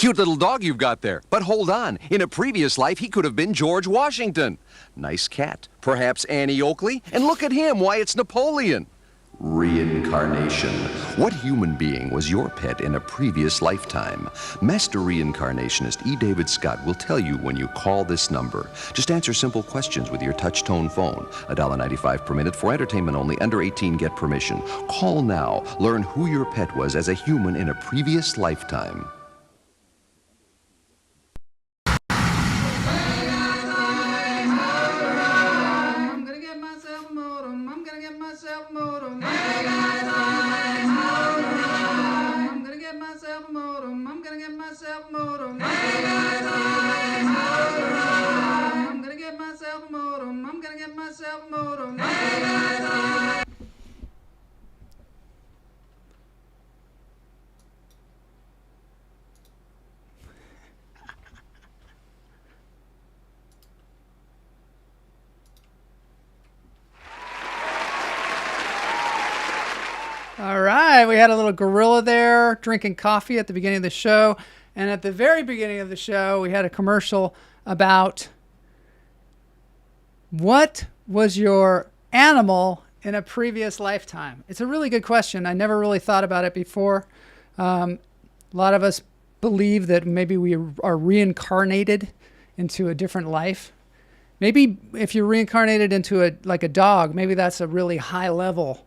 Cute little dog you've got there. But hold on. In a previous life, he could have been George Washington. Nice cat. Perhaps Annie Oakley? And look at him. Why, it's Napoleon. Reincarnation. What human being was your pet in a previous lifetime? Master Reincarnationist E. David Scott will tell you when you call this number. Just answer simple questions with your touch-tone phone. $1.95 per minute for entertainment only. Under 18, get permission. Call now. Learn who your pet was as a human in a previous lifetime. All right, we had a little gorilla there drinking coffee at the beginning of the show. And at the very beginning of the show, we had a commercial about what was your animal in a previous lifetime. It's a really good question. I never really thought about it before. A lot of us believe that maybe we are reincarnated into a different life. Maybe if you're reincarnated into a dog, maybe that's a really high level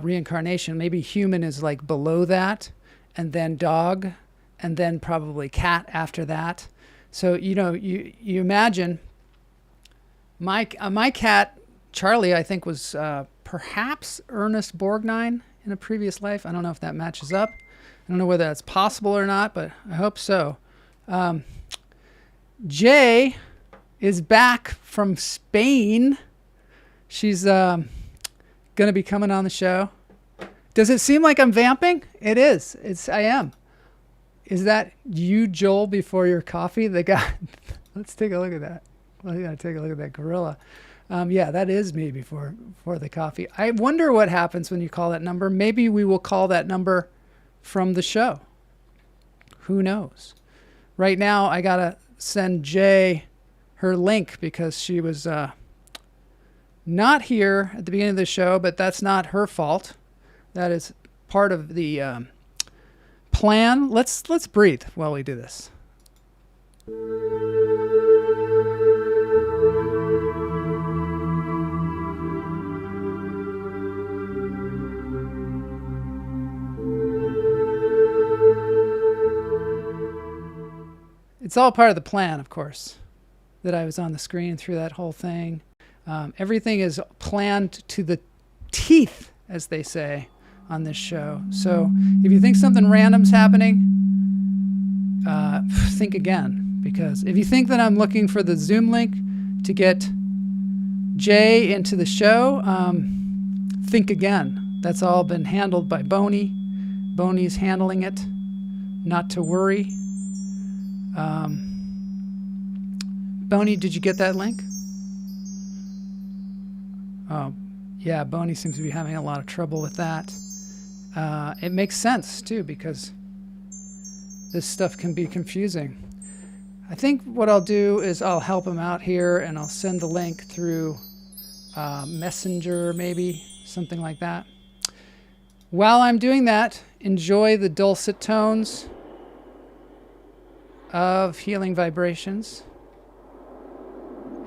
reincarnation. Maybe human is like below that, and then dog, and then probably cat after that. So you imagine my cat Charlie, I think, was perhaps Ernest Borgnine in a previous life. I don't know if that matches up. I don't know whether that's possible or not, but I hope so. Jay is back from Spain. She's going to be coming on the show. Does it seem like I'm vamping? It is. I am. Is that you, Joel, before your coffee? The guy. Let's take a look at that. Well, you got to take a look at that gorilla. Yeah, that is me before the coffee. I wonder what happens when you call that number. Maybe we will call that number from the show. Who knows? Right now, I got to send Jay her link because she was not here at the beginning of the show, but that's not her fault. That is part of the plan. Let's breathe while we do this. It's all part of the plan, of course, that I was on the screen through that whole thing. Everything is planned to the teeth, as they say on this show. So if you think something random's happening, think again. Because if you think that I'm looking for the Zoom link to get Jay into the show, think again. That's all been handled by Boney. Boney's handling it. Not to worry. Boney, did you get that link? Oh, yeah, Boney seems to be having a lot of trouble with that. It makes sense, too, because this stuff can be confusing. I think what I'll do is I'll help him out here, and I'll send the link through Messenger, maybe, something like that. While I'm doing that, enjoy the dulcet tones of healing vibrations.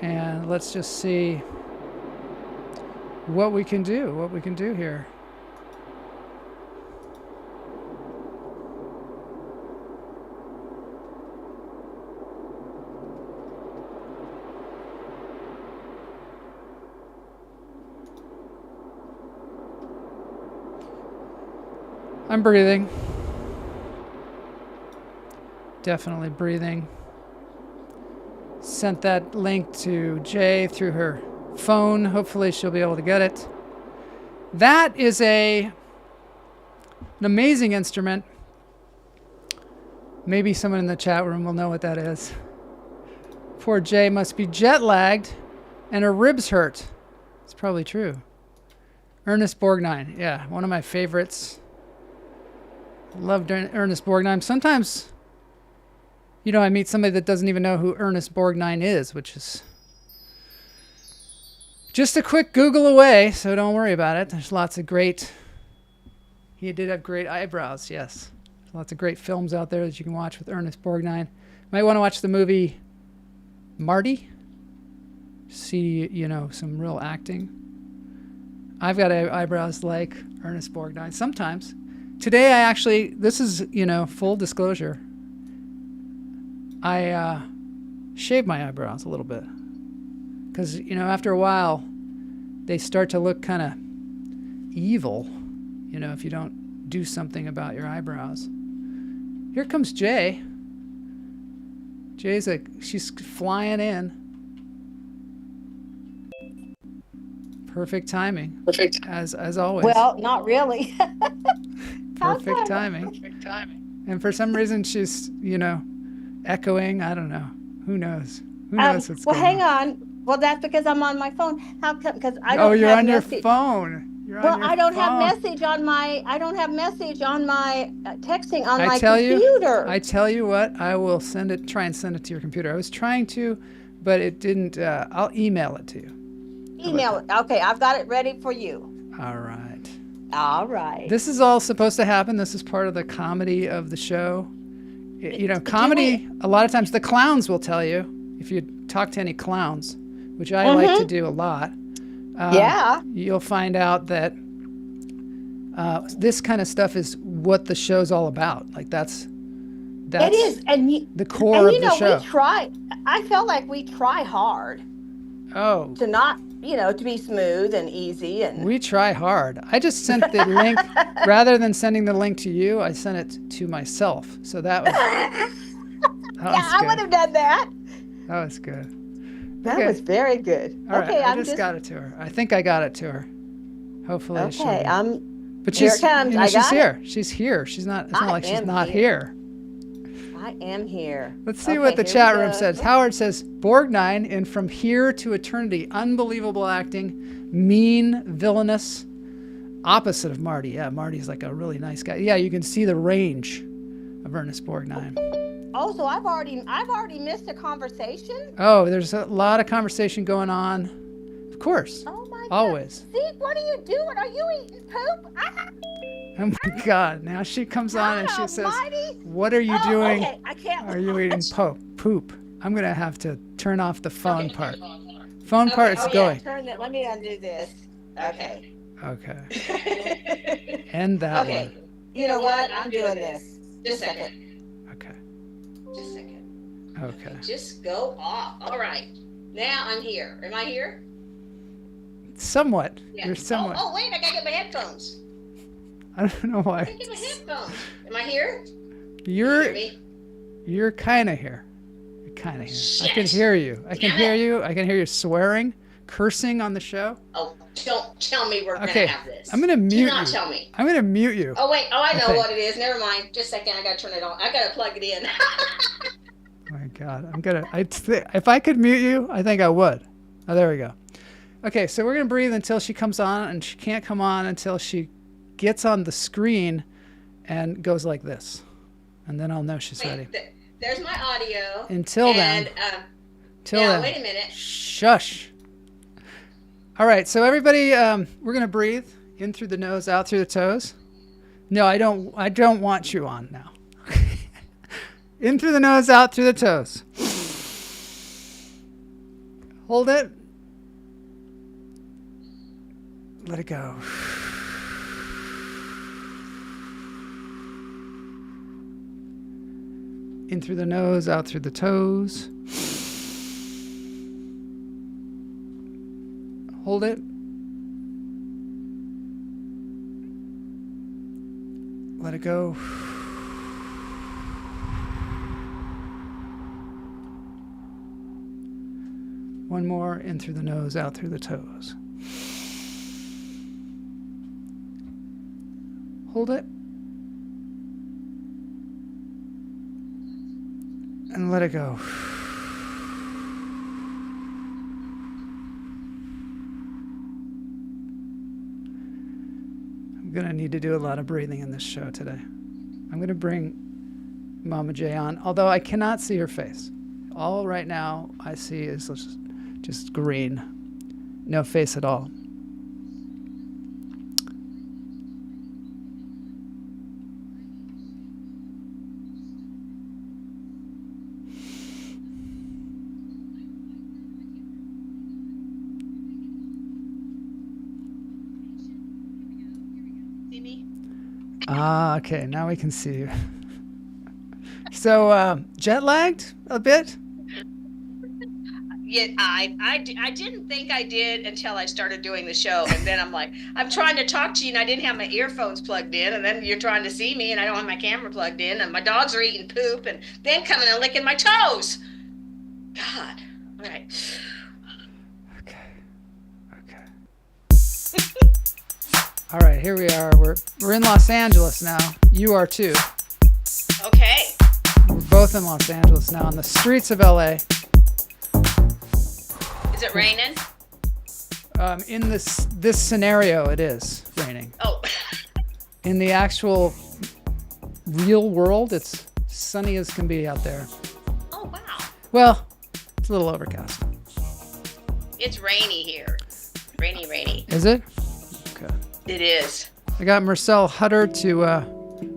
And let's just see what we can do here. I'm breathing. Definitely breathing. Sent that link to Jay through her phone. Hopefully she'll be able to get it. That is an amazing instrument. Maybe someone in the chat room will know what that is. Poor Jay must be jet lagged and her ribs hurt. It's probably true. Ernest Borgnine. Yeah, one of my favorites. Loved Ernest Borgnine. Sometimes You know, I meet somebody that doesn't even know who Ernest Borgnine is, which is just a quick Google away, so don't worry about it. There's lots of great... He did have great eyebrows, yes. There's lots of great films out there that you can watch with Ernest Borgnine. Might want to watch the movie Marty. See, you know, some real acting. I've got eyebrows like Ernest Borgnine sometimes. Today I actually, this is, you know, full disclosure. I shaved my eyebrows a little bit. Because, you know, after a while, they start to look kind of evil, you know, if you don't do something about your eyebrows. Here comes Jay. Jay's like, she's flying in. Perfect timing. Perfect. As always. Well, not really. Perfect timing. Perfect timing. And for some reason, she's, you know, echoing. I don't know. Who knows? Who knows what's going on? Well, hang on. Well, that's because I'm on my phone. How come? Because I don't. Oh, you're have on your message. phone. You're Well, on your I don't phone. have message on my. I don't have message on my texting on my tell computer. I tell you what. I will send it. Try and send it to your computer. I was trying to, but it didn't. I'll email it to you. Email it. Okay, I've got it ready for you. All right. All right. This is all supposed to happen. This is part of the comedy of the show. You know, comedy, a lot of times the clowns will tell you, if you talk to any clowns, which I like to do a lot, Yeah. you'll find out that this kind of stuff is what the show's all about. Like that's It is, and the core of the show. we try. I feel like we try hard Oh, to not, you know, to be smooth and easy and. we try hard. I just sent the link, rather than sending the link to you, I sent it to myself. So that was, I would have done that. that was good. That Okay. was very good. All right, Okay, I I'm just got it to her. I think I got it to her. Hopefully, I Okay, should. But here she's, it comes. you know, I she's got here. She's here. She's not. It's not I like she's am not here. here. I am here. Let's see Okay, what the here chat we room go. says. Howard says Borgnine in From Here to Eternity. Unbelievable acting. Mean, villainous. Opposite of Marty. Yeah, Marty's like a really nice guy. Yeah, you can see the range of Ernest Borgnine. Oh, so I've already missed a conversation. Oh, there's a lot of conversation going on. Of course. Oh my God. Always. Zeke, what are you doing? Are you eating poop? Oh my God. Now she comes on and she says, Almighty. what are you Oh, doing? okay, I can't. Are you eating poop? I'm going to have to turn off the phone part. Phone part's going. Turn that. Let me undo this. Okay. Okay. End that Okay. one. You know what? I'm doing this. Just a second. Okay. Just a second. Okay. Just go off. All right. Now I'm here. Am I here? Somewhat. Yeah. You're somewhat. Oh, wait. I got to get my headphones. I don't know I why. got to get my headphones. Am I here? You're Hear me? you're kind of here. You're kind of here. I can Shit. hear you. I can Damn hear it. you. I can hear you swearing, cursing on the show. Oh, don't tell me we're Okay. going to have this. I'm going to Do mute not you. tell me. I'm going to mute you. Oh, wait. Oh, I know Okay. what it is. Never mind. Just a second. I got to turn it on. I got to plug it in. Oh my God. If I could mute you, I think I would. Oh, there we go. Okay, so we're going to breathe until she comes on, and she can't come on until she gets on the screen and goes like this. And then I'll know she's ready. Wait, there's my audio. Until then. Till now, then. wait a minute. Shush. All right, so everybody, we're going to breathe in through the nose, out through the toes. No, I don't want you on now. In through the nose, out through the toes. Hold it. Let it go. In through the nose, out through the toes. Hold it. Let it go. One more, in through the nose, out through the toes. Hold it. And let it go. I'm going to need to do a lot of breathing in this show today. I'm going to bring Mama J on, although I cannot see her face. All right now I see is just green. No face at all. See me? Ah, okay. Now we can see you. So, jet lagged a bit? Yeah, I didn't think I did until I started doing the show. And then I'm like, I'm trying to talk to you and I didn't have my earphones plugged in. And then you're trying to see me and I don't have my camera plugged in. And my dogs are eating poop and then coming and licking my toes. God. All right. Okay. All right, here we are. We're in Los Angeles now. You are too. Okay. We're both in Los Angeles now on the streets of LA. Is it raining? In this scenario, it is raining. Oh. In the actual real world, it's sunny as can be out there. Oh, wow. Well, it's a little overcast. It's rainy here. Rainy. Is it? Okay. It is. I got Marcel Hutter to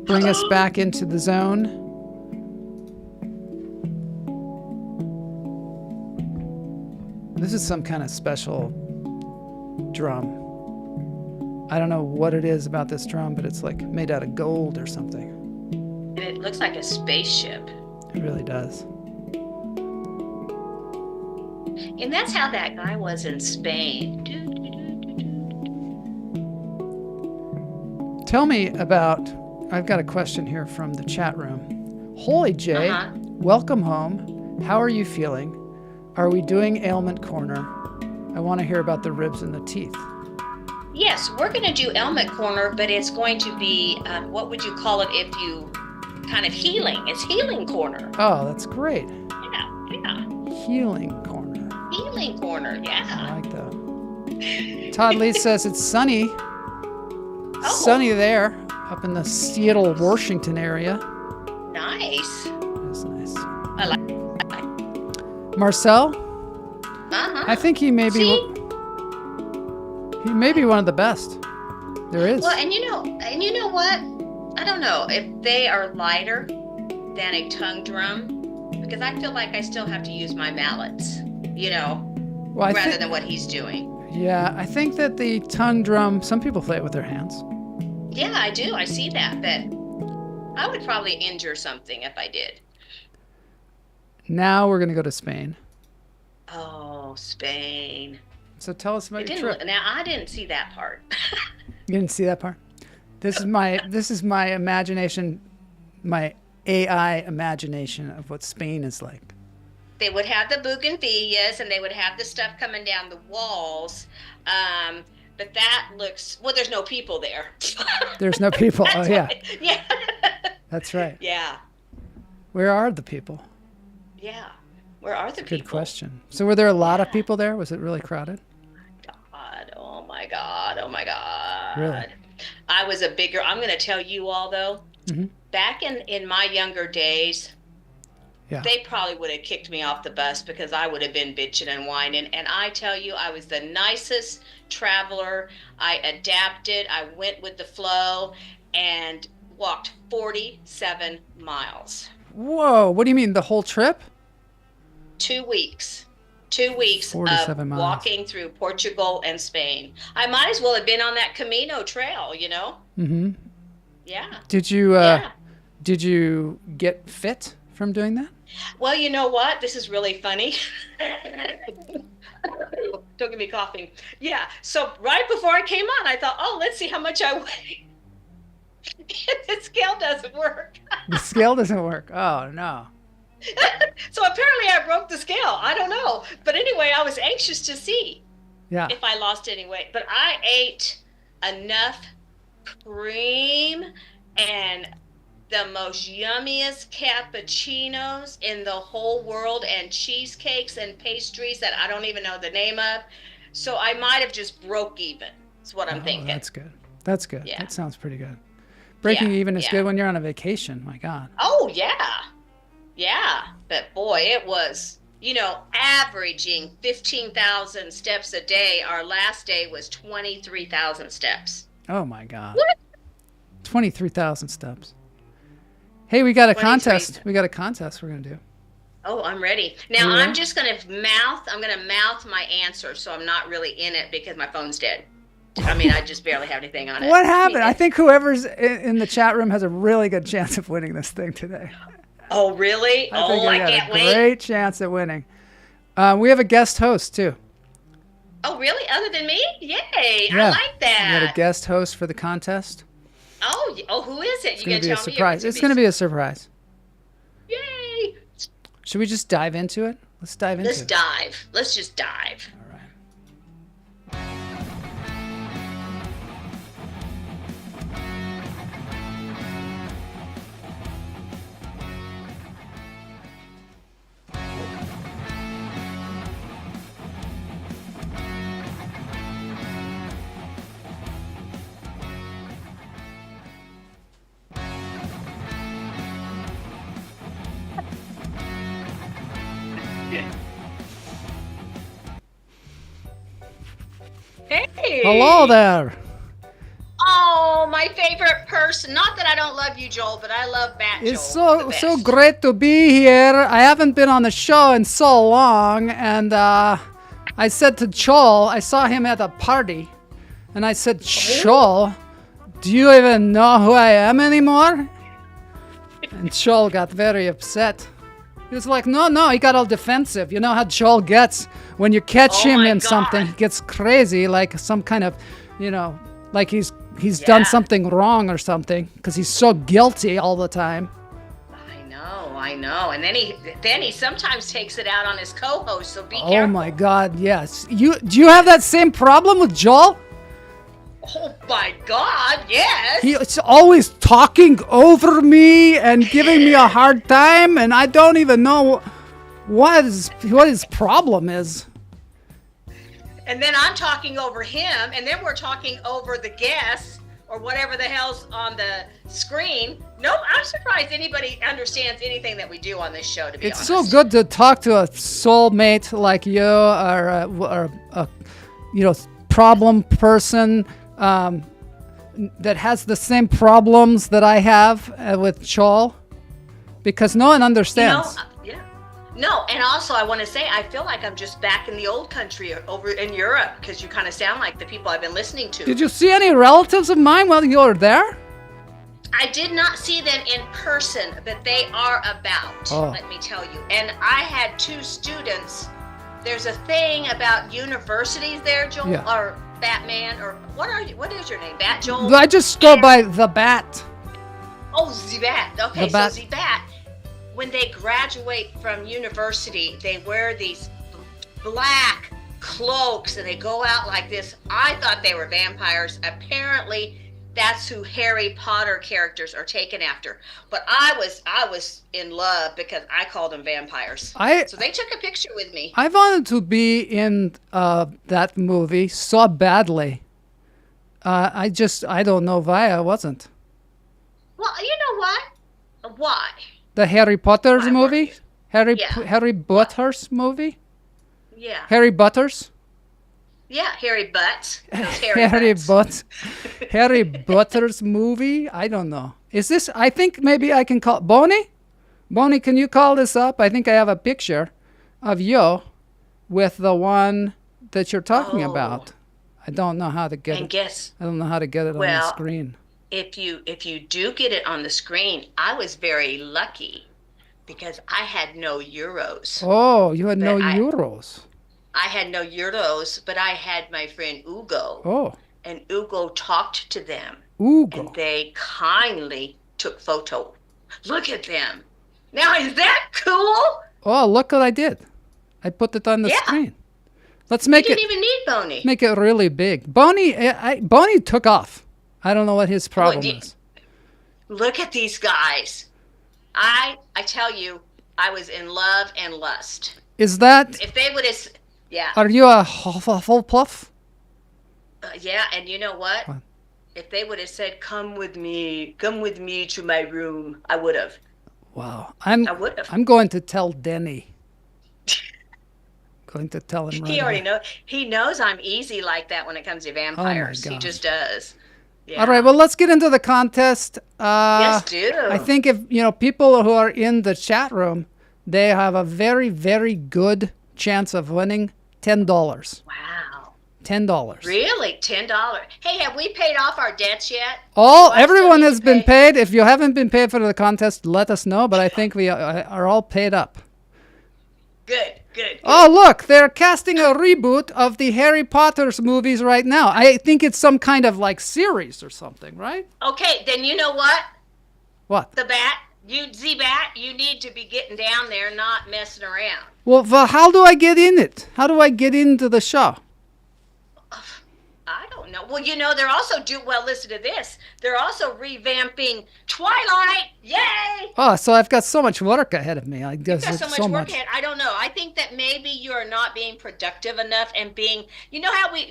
bring us back into the zone. This is some kind of special drum. I don't know what it is about this drum, but it's like made out of gold or something. And it looks like a spaceship. It really does. And that's how that guy was in Spain. Tell me about, I've got a question here from the chat room. Holy Jay, welcome home. How are you feeling? Are we doing ailment corner? I want to hear about the ribs and the teeth. Yes, we're going to do ailment corner, but it's going to be, what would you call it if you kind of healing? It's healing corner. Oh, that's great. Yeah. Healing corner. Healing corner, I yeah. like that. Todd Lee says it's sunny. Sunny there, up in the Seattle, Washington area. Nice. That's nice. I like. Marcel, Uh-huh. I think he may be one of the best there is. Well, and you know what? I don't know if they are lighter than a tongue drum, because I feel like I still have to use my mallets, rather than what he's doing. Yeah, I think that the tongue drum, some people play it with their hands. Yeah, I do. I see that, but I would probably injure something if I did. Now we're going to go to Spain. Oh, Spain. So tell us about your trip. Now, I didn't see that part. You didn't see that part? This is my imagination, my AI imagination of what Spain is like. They would have the bougainvilleas and they would have the stuff coming down the walls. But that looks, well, there's no people there. There's no people. Oh, yeah. Yeah. That's right. Yeah. Where are the people? Yeah. Where are the people? Good question. So were there a lot of people there? Was it really crowded? Oh my God. Really? I'm going to tell you all though, back in my younger days, they probably would have kicked me off the bus because I would have been bitching and whining. And I tell you, I was the nicest traveler. I adapted. I went with the flow and walked 47 miles. Whoa. What do you mean? The whole trip? 2 weeks. 2 weeks of 47 miles. walking through Portugal and Spain. I might as well have been on that Camino trail, Mm-hmm. Yeah. Did you get fit from doing that? Well, you know what? This is really funny. Don't get me coughing. Yeah. So right before I came on, I thought, let's see how much I weigh. The scale doesn't work. The scale doesn't work. Oh, no. So apparently I broke the scale. I don't know. But anyway, I was anxious to see if I lost any weight. But I ate enough cream and the most yummiest cappuccinos in the whole world and cheesecakes and pastries that I don't even know the name of. So I might have just broke even. That's what I'm thinking. That's good. That's good. Yeah. That sounds pretty good. Breaking even is good when you're on a vacation. My God. Oh, yeah. Yeah. But boy, it was, averaging 15,000 steps a day. Our last day was 23,000 steps. Oh, my God. What? 23,000 steps. Hey, we got a contest. We got a contest we're going to do. Oh, I'm ready. Now, I'm just going to mouth my answer, so I'm not really in it because my phone's dead. I mean, I just barely have anything on it. What happened? I think whoever's in the chat room has a really good chance of winning this thing today. Oh, really? I can't wait. Great chance at winning. We have a guest host, too. Oh, really? Other than me? Yay. Yeah. I like that. We got a guest host for the contest. Oh, who is it? It's going to be a surprise. It's going to be a surprise. Yay. Should we just dive into it? Let's dive into it. Let's just dive. All right. Hey. Hello there. Oh, my favorite person. Not that I don't love you, Joel, but I love Bat It's Joel. so great to be here. I haven't been on the show in so long, and I said to Joel, I saw him at a party, and I said, Joel, do you even know who I am anymore? And Joel got very upset. He was like, no, he got all defensive. You know how Joel gets when you catch him in something. He gets crazy, like some kind of, like he's done something wrong or something, because he's so guilty all the time. I know. And then he sometimes takes it out on his co-host, so be careful. Oh my God, yes. Do you have that same problem with Joel? Oh my God, yes. He's always talking over me and giving me a hard time, and I don't even know what his problem is. And then I'm talking over him, and then we're talking over the guests or whatever the hell's on the screen. No, I'm surprised anybody understands anything that we do on this show, to be honest. It's so good to talk to a soulmate like you, or a problem person that has the same problems that I have with Joel, because no one understands. No, and also I want to say I feel like I'm just back in the old country over in Europe, because you kind of sound like the people I've been listening to. Did you see any relatives of mine while you were there? I did not see them in person, but they are about, let me tell you. And I had 2 students. There's a thing about universities there, Joel, or Batman, or what is your name? Bat Joel? I just go by the Bat. Oh, the Bat. Okay, the Bat. So the Bat, when they graduate from university, they wear these black cloaks and they go out like this. I thought they were vampires. Apparently, that's who Harry Potter characters are taken after. But I was in love because I called them vampires. So they took a picture with me. I wanted to be in that movie so badly. I don't know why I wasn't. Well, you know what? Why? The Harry Potter's movie? Harry Potter's movie? Yeah. Harry Butters? Yeah, Harry Butts. Harry Butts. Harry Butters movie? I don't know. Is this, I think maybe I can call, Bonnie? Bonnie, can you call this up? I think I have a picture of you with the one that you're talking about. I don't know how to get it. I don't know how to get it on the screen. If you do get it on the screen, I was very lucky because I had no euros. Oh, you had no euros. I had no euros, but I had my friend Ugo. Oh. And Ugo talked to them. Ugo. And they kindly took photo. Look at them. Now, is that cool? Oh, look what I did. I put it on the screen. Let's make you didn't even need Boney. Make it really big. Boney took off. I don't know what his problem is. Look at these guys. I tell you, I was in love and lust. Is that... If they would have... Yeah. Are you a Hufflepuff? Yeah, and you know what? If they would have said, come with me to my room, I would have. Wow. I would have. I'm going to tell Denny. Going to tell him right He already away. knows. He knows I'm easy like that when it comes to vampires. He just does. Yeah. All right, well, let's get into the contest. Yes, do. I think if, people who are in the chat room, they have a very, very good chance of winning $10. Wow. $10. Really? $10. Hey, have we paid off our debts yet? Everyone has been paid. If you haven't been paid for the contest, let us know, but I think we are all paid up. Good. Oh, look, they're casting a reboot of the Harry Potter's movies right now. I think it's some kind of series or something, right? Okay, then you know what? What? The bat, you need to be getting down there, not messing around. Well, how do I get in it? How do I get into the show? I don't know. Well, they're also listen to this. They're also revamping Twilight. Yay! Oh, so I've got so much work ahead of me. I guess You've got so much work ahead. I don't know. I think that maybe you are not being productive enough and being,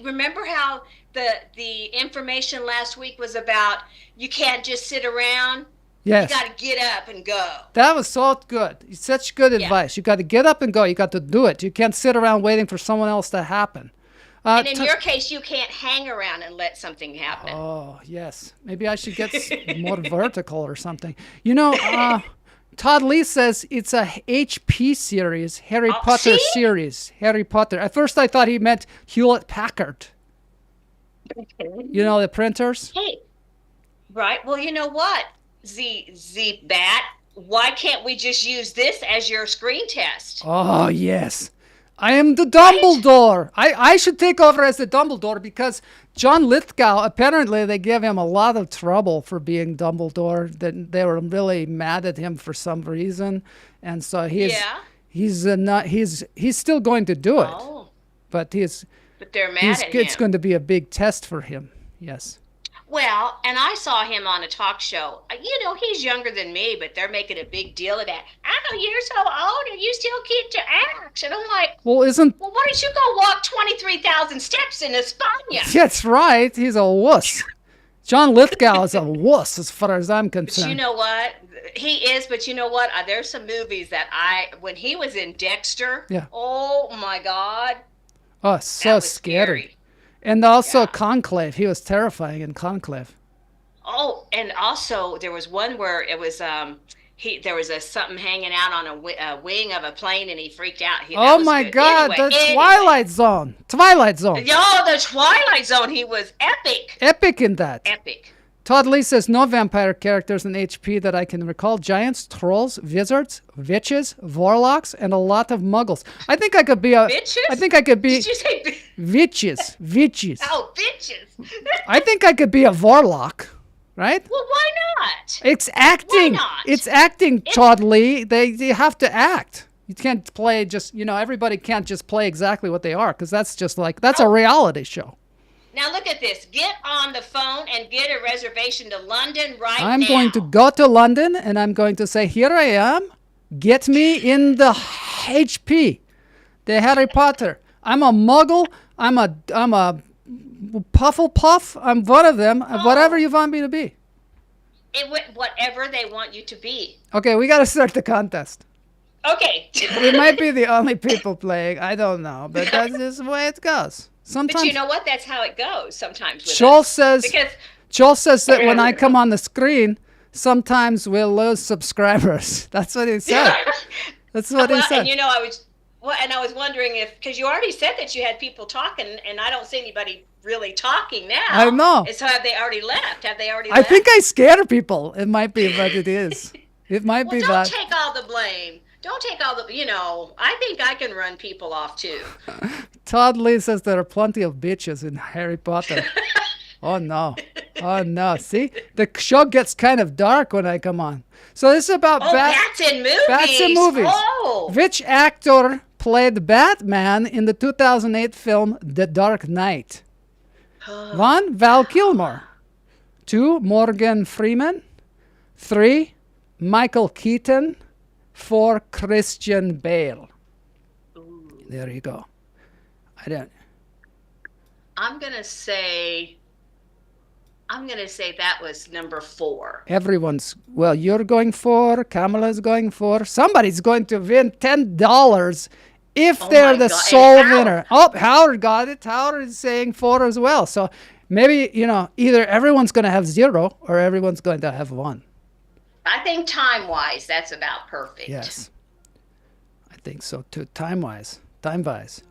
remember how the information last week was about you can't just sit around? Yes. You got to get up and go. That was so good. Such good advice. You got to get up and go. You got to do it. You can't sit around waiting for someone else to happen. And in your case, you can't hang around and let something happen. Oh, yes. Maybe I should get more vertical or something. Todd Lee says it's a HP series, Harry Potter series. Harry Potter. At first, I thought he meant Hewlett-Packard. The printers? Hey, right. Well, you know what, Z Bat? Why can't we just use this as your screen test? Oh, yes. I am the Dumbledore. Right? I should take over as the Dumbledore because John Lithgow, apparently they gave him a lot of trouble for being Dumbledore. That they were really mad at him for some reason. And so he's still going to do it. Oh. But they're mad at him. It's going to be a big test for him. Yes. Well, and I saw him on a talk show. He's younger than me, but they're making a big deal of that. I know you're so old and you still get to act. And I'm like, well, why don't you go walk 23,000 steps in España? That's right. He's a wuss. John Lithgow is a wuss as far as I'm concerned. But you know what? He is, but you know what? There's some movies that when he was in Dexter, oh my God. Oh, so scary. And also Conclave. He was terrifying in Conclave. Oh, and also there was one where it was there was something hanging out on a wing of a plane and he freaked out. Oh my God, the Twilight Zone. Twilight Zone. Yo, the Twilight Zone. He was epic. Epic in that. Epic. Todd Lee says no vampire characters in HP that I can recall. Giants, trolls, wizards, witches, warlocks, and a lot of muggles. I think I could be a... Bitches? I think I could be... Did you say... Witches. Witches. Oh, bitches. I think I could be a warlock, right? Well, why not? It's acting. Why not? It's acting, Todd Lee. They have to act. You can't play just... everybody can't just play exactly what they are because that's just that's a reality show. Now look at this. Get on the phone and get a reservation to London now. I'm going to go to London and I'm going to say, here I am. Get me in the HP, the Harry Potter. I'm a muggle. I'm a Pufflepuff. I'm one of them. Whatever you want me to be. Whatever they want you to be. Okay, we got to start the contest. Okay. We might be the only people playing. I don't know, but that's just the way it goes. Sometimes, but you know what? That's how it goes sometimes. Joel says that when I come on the screen, sometimes we'll lose subscribers. That's what he said. That's what he said. And I was wondering because you already said that you had people talking, and I don't see anybody really talking now. I know. So have they already left? I think I scare people. It might be what it is. It might be that. Don't take all the blame. Don't take all the, I think I can run people off too. Todd Lee says there are plenty of bitches in Harry Potter. Oh, no. Oh, no. See? The show gets kind of dark when I come on. So this is about bats in movies. Bats in movies. Oh. Which actor played Batman in the 2008 film The Dark Knight? 1, Val Kilmer. 2, Morgan Freeman. 3, Michael Keaton. 4, Christian Bale. Ooh. There you go. I'm I'm going to say that was number 4. You're going 4, Kamala's going 4. Somebody's going to win $10 if they're the sole winner. Oh, Howard got it. Howard is saying 4 as well. So maybe, either everyone's going to have 0 or everyone's going to have 1. I think time-wise, that's about perfect. Yes. I think so too. Time-wise.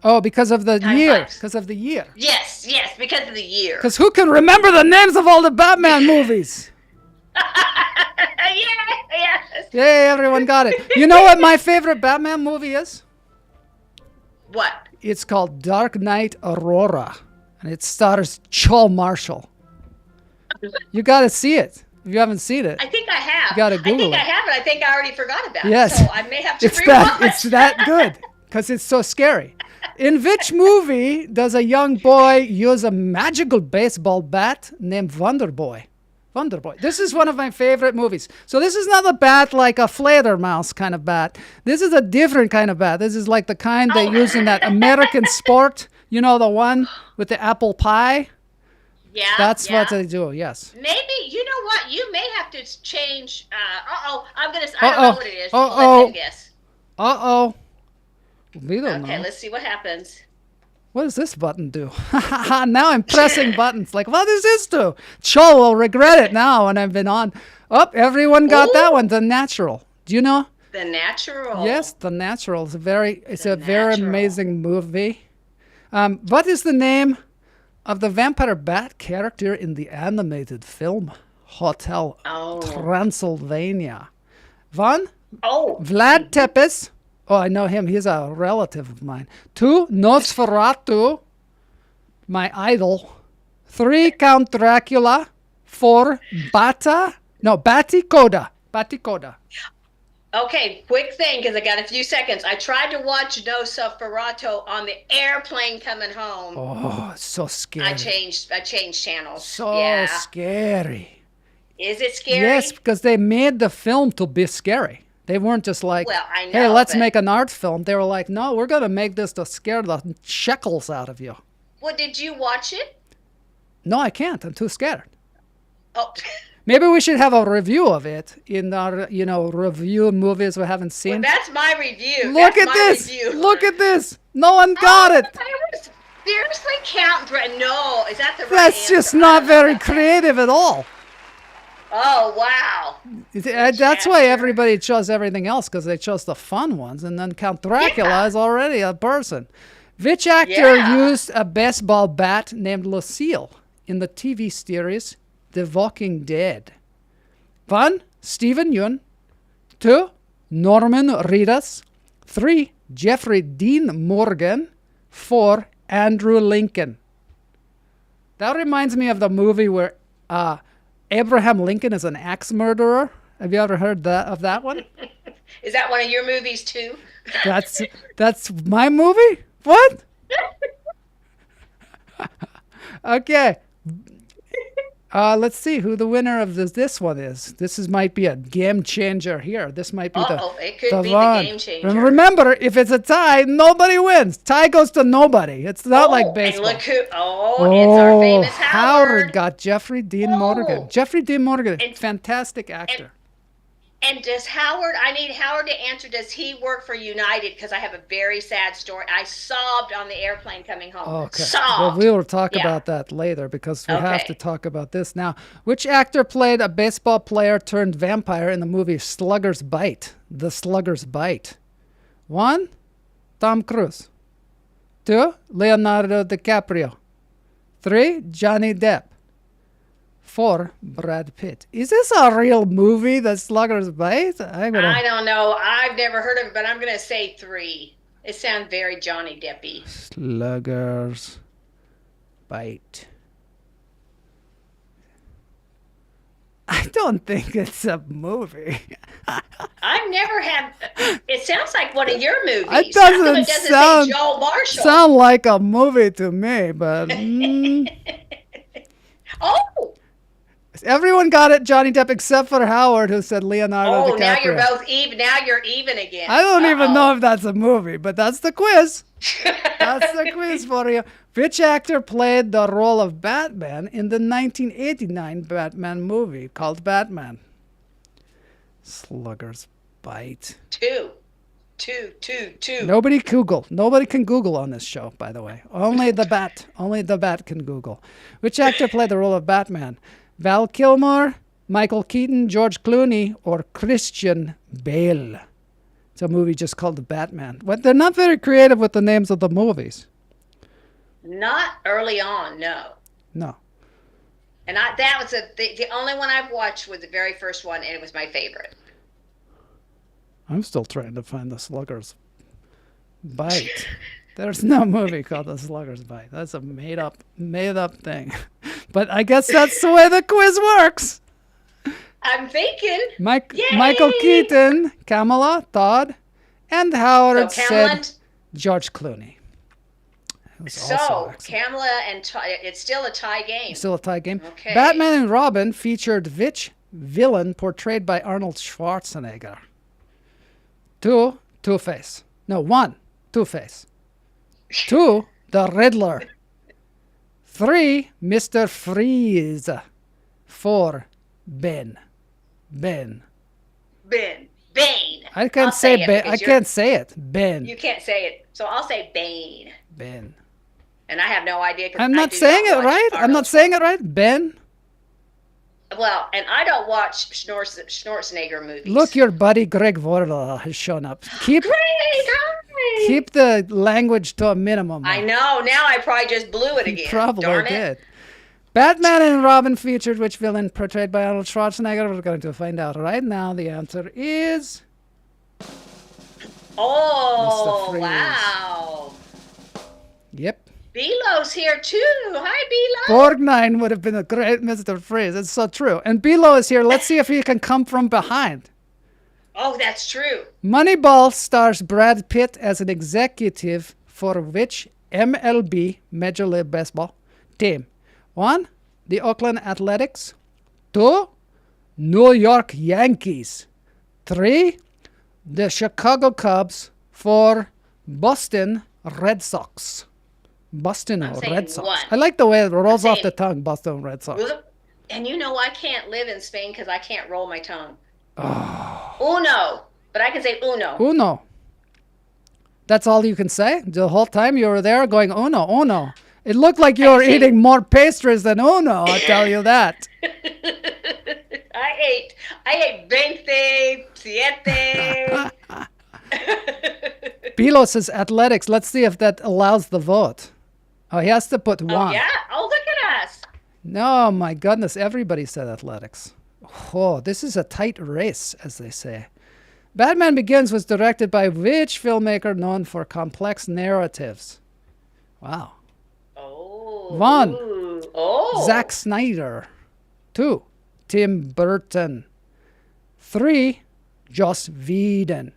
Oh, because of the year. Because of the year. Yes, because of the year. Because who can remember the names of all the Batman movies? Yes. Yay, everyone got it. You know what my favorite Batman movie is? What? It's called Dark Knight Aurora. And it stars Joel Marshall. You got to see it. If you haven't seen it. I think I have. You got to Google it. I have it. I think I already forgot about it. Yes. So I may have to rewatch. It's that good. Because it's so scary. In which movie does a young boy use a magical baseball bat named Wonder Boy? This is one of my favorite movies. So this is not a bat like a Fledermaus kind of bat. This is a different kind of bat. This is like the kind they use in that American sport. You know, the one with the apple pie? Yeah. That's what they do, yes. Maybe, you know what? You may have to change. I don't know what it is. Let them guess. We don't know. Okay, let's see what happens. What does this button do? Now I'm pressing buttons. Like, what does this do? Cho will regret it now when I've been on. Oh, everyone got that one. The Natural. Do you know? The Natural. Yes, The Natural. It's a very amazing movie. What is the name of the vampire bat character in the animated film Hotel Transylvania? 1. Vlad Tepes. Oh, I know him. He's a relative of mine. 2, Nosferatu, my idol. 3, Count Dracula. 4, Batikoda. Okay, quick thing, because I got a few seconds. I tried to watch Nosferatu on the airplane coming home. Oh, so scary. I changed channels. So scary. Is it scary? Yes, because they made the film to be scary. They weren't just like, I know, hey, let's make an art film. They were like, no, we're going to make this to scare the shekels out of you. Well, did you watch it? No, I can't. I'm too scared. Oh. Maybe we should have a review of it in our, review movies we haven't seen. Well, that's my review. Look at this. Look at this. No one got it. Seriously, no, is that the right That's answer? just not very creative at all. Oh, wow. That's why everybody chose everything else, because they chose the fun ones. And then Count Dracula is already a person. Which actor used a baseball bat named Lucille in the TV series The Walking Dead? 1, Stephen Yeun. 2, Norman Reedus. 3, Jeffrey Dean Morgan. 4, Andrew Lincoln. That reminds me of the movie where Abraham Lincoln is an axe murderer. Have you ever heard of that one? Is that one of your movies too? That's my movie? What? Okay. Let's see who the winner of this one is. Might be a game changer here. This might be it could be the game changer. And remember, if it's a tie, nobody wins. Tie goes to nobody. It's not like baseball. And look who! It's our famous Howard. Got Jeffrey Dean Morgan. Jeffrey Dean Morgan, fantastic actor. And does Howard, I need Howard to answer, does he work for United? Because I have a very sad story. I sobbed on the airplane coming home. Okay. Sobbed. Well, we will talk about that later, because we have to talk about this now. Which actor played a baseball player turned vampire in the movie Slugger's Bite? The Slugger's Bite. 1, Tom Cruise. 2, Leonardo DiCaprio. 3, Johnny Depp. 4, Brad Pitt. Is this a real movie, The Slugger's Bite? I don't know. I've never heard of it, but I'm going to say 3. It sounds very Johnny Deppy. Slugger's Bite. I don't think it's a movie. I've never had. It sounds like one of your movies. It doesn't say Joel Marshall. Sound like a movie to me, but. Oh! Everyone got it, Johnny Depp, except for Howard, who said Leonardo DiCaprio. Now you're both even. Now you're even again. I don't even know if that's a movie, but that's the quiz. That's the quiz for you. Which actor played the role of Batman in the 1989 Batman movie called Batman? Slugger's Bite. Two. Nobody can Google on this show, by the way. Only the bat can Google. Which actor played the role of Batman? Val Kilmer, Michael Keaton, George Clooney, or Christian Bale? It's a movie just called The Batman. But they're not very creative with the names of the movies. Not early on, no. No. And that was the only one I've watched was the very first one, and it was my favorite. I'm still trying to find The Slugger's Bite. There's no movie called The Slugger's Bite. That's a made up thing. But I guess that's the way the quiz works. I'm thinking. Michael Keaton, Kamala, Todd, and Howard said George Clooney. So Kamala and Todd, it's still a tie game. Still a tie game. Okay. Batman and Robin featured which villain portrayed by Arnold Schwarzenegger? 2, Two-Face. No, 1, Two-Face. 2, the Riddler. 3, Mr. Freeze. 4, Bane. Bane. I can't say Bane. I can't say it. Bane. You can't say it. So I'll say Bane. Bane. And I have no idea. I'm not saying it right. I'm not saying it right. Ben. Well, and I don't watch Schwarzenegger movies. Look, your buddy Greg Vorla has shown up. Keep the language to a minimum. I know. Now I probably just blew it again. Probably did. Batman and Robin featured which villain portrayed by Arnold Schwarzenegger? We're going to find out right now. The answer is... Oh, wow. Yep. Belo's here too. Hi, Belo. Borgnine would have been a great Mr. Freeze. It's so true. And Belo is here. Let's see if he can come from behind. Oh, that's true. Moneyball stars Brad Pitt as an executive for which MLB, Major League Baseball, team? 1, the Oakland Athletics. 2, New York Yankees. 3, the Chicago Cubs. 4, Boston Red Sox. Boston Red Sox. 1. I like the way it rolls off the tongue, Boston Red Sox. And you know I can't live in Spain because I can't roll my tongue. Oh. Uno. But I can say uno. Uno. That's all you can say? The whole time you were there going uno, uno. It looked like you were eating more pastries than uno, I'll tell you that. I ate 20, siete. Bilo says athletics. Let's see if that allows the vote. Oh, he has to put 1. Oh, yeah? Oh, look at us. No, my goodness. Everybody said athletics. Oh, this is a tight race, as they say. Batman Begins was directed by which filmmaker known for complex narratives? Wow. Oh. 1, oh. Zack Snyder. 2, Tim Burton. 3, Joss Whedon.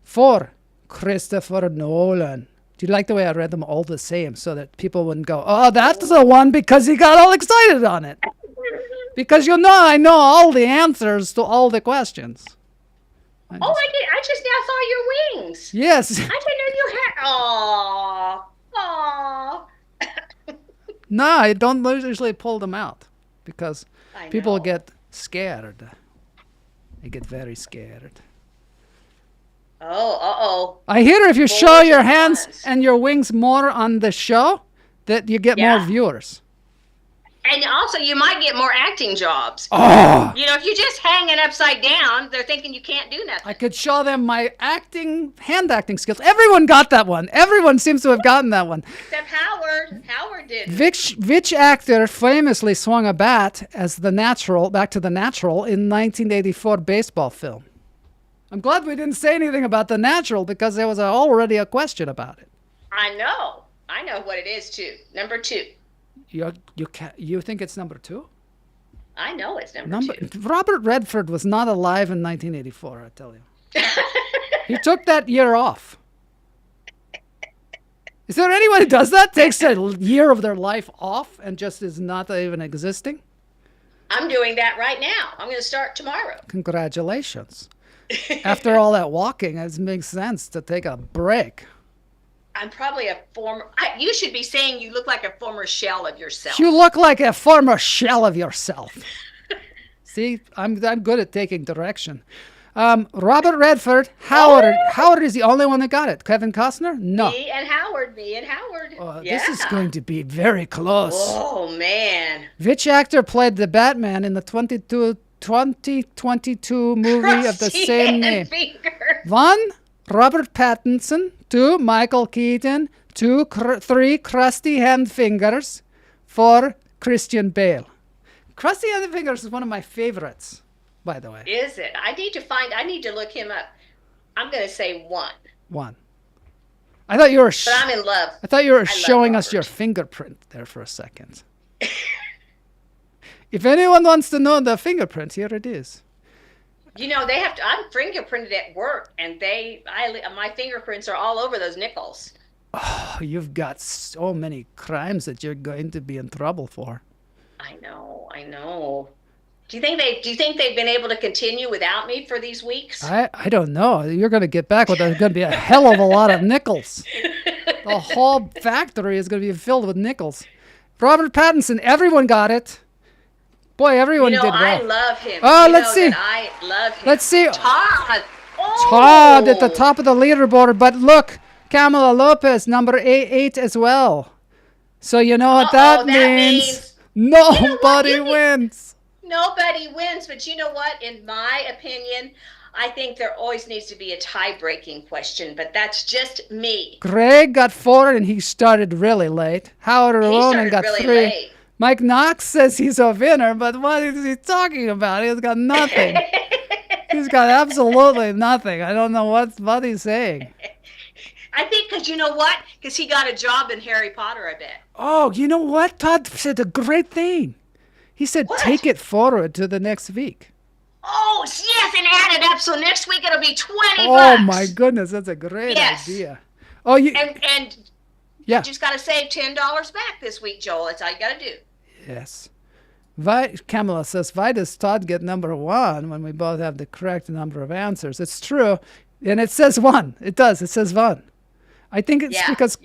4, Christopher Nolan. Do you like the way I read them all the same so that people wouldn't go, oh, that's the one because he got all excited on it? Because I know all the answers to all the questions. I did. I just now saw your wings. Yes. I didn't know you had. Aww. No, I don't usually pull them out because people get scared. They get very scared. Oh, uh-oh. I hear if you show your hands and your wings more on the show, that you get more viewers. And also, you might get more acting jobs. Oh. You know, if you're just hanging upside down, they're thinking you can't do nothing. I could show them my hand acting skills. Everyone got that one. Everyone seems to have gotten that one. Except Howard. Howard did. Which actor famously swung a bat as Back to the Natural in 1984 baseball film? I'm glad we didn't say anything about The Natural because there was already a question about it. I know what it is too. Number 2. You think it's number 2? I know it's number 2. Robert Redford was not alive in 1984, I tell you. He took that year off. Is there anyone who does that? Takes a year of their life off and just is not even existing? I'm doing that right now. I'm going to start tomorrow. Congratulations. After all that walking, it makes sense to take a break. I'm probably a former. You should be saying you look like a former shell of yourself. You look like a former shell of yourself. See, I'm good at taking direction. Robert Redford, Howard. Oh. Howard is the only one that got it. Kevin Costner? No. Me and Howard. This is going to be very close. Oh, man. Which actor played the Batman in the 2022 movie of the same name? Finger. 1, Robert Pattinson. 2, Michael Keaton. 3, Krusty Hand Fingers. 4, Christian Bale. Krusty Hand Fingers is one of my favorites, by the way. Is it? I need to look him up. I'm going to say 1. 1. I thought you were. But I'm in love. I thought you were showing us your fingerprint there for a second. If anyone wants to know the fingerprint, here it is. You know, they have to. I'm fingerprinted at work, and my fingerprints are all over those nickels. Oh, you've got so many crimes that you're going to be in trouble for. I know. Do you think they've been able to continue without me for these weeks? I don't know. You're going to get back with there's going to be a hell of a lot of nickels. The whole factory is going to be filled with nickels. Robert Pattinson, everyone got it. Boy, everyone did well. I love him. Oh, let's see. I love him. Let's see. Todd. Oh. Todd at the top of the leaderboard. But look, Camila Lopez, number 8 as well. So you know what that means? Nobody wins. Nobody wins, but you know what? In my opinion, I think there always needs to be a tie-breaking question, but that's just me. Greg got 4, and he started really late. Howard Ronan got really 3. Late. Mike Knox says he's a winner, but what is he talking about? He's got nothing. He's got absolutely nothing. I don't know what he's saying. I think because you know what? Because he got a job in Harry Potter, I bet. Oh, you know what? Todd said a great thing. He said, take it forward to the next week. Oh, yes, and add it up. So next week it'll be $20. Oh, my goodness. That's a great idea. Oh, And yeah. You just got to save $10 back this week, Joel. That's all you got to do. Yes. Camila says, why does Todd get number 1 when we both have the correct number of answers? It's true. And it says 1. It does. It says 1. I think it's because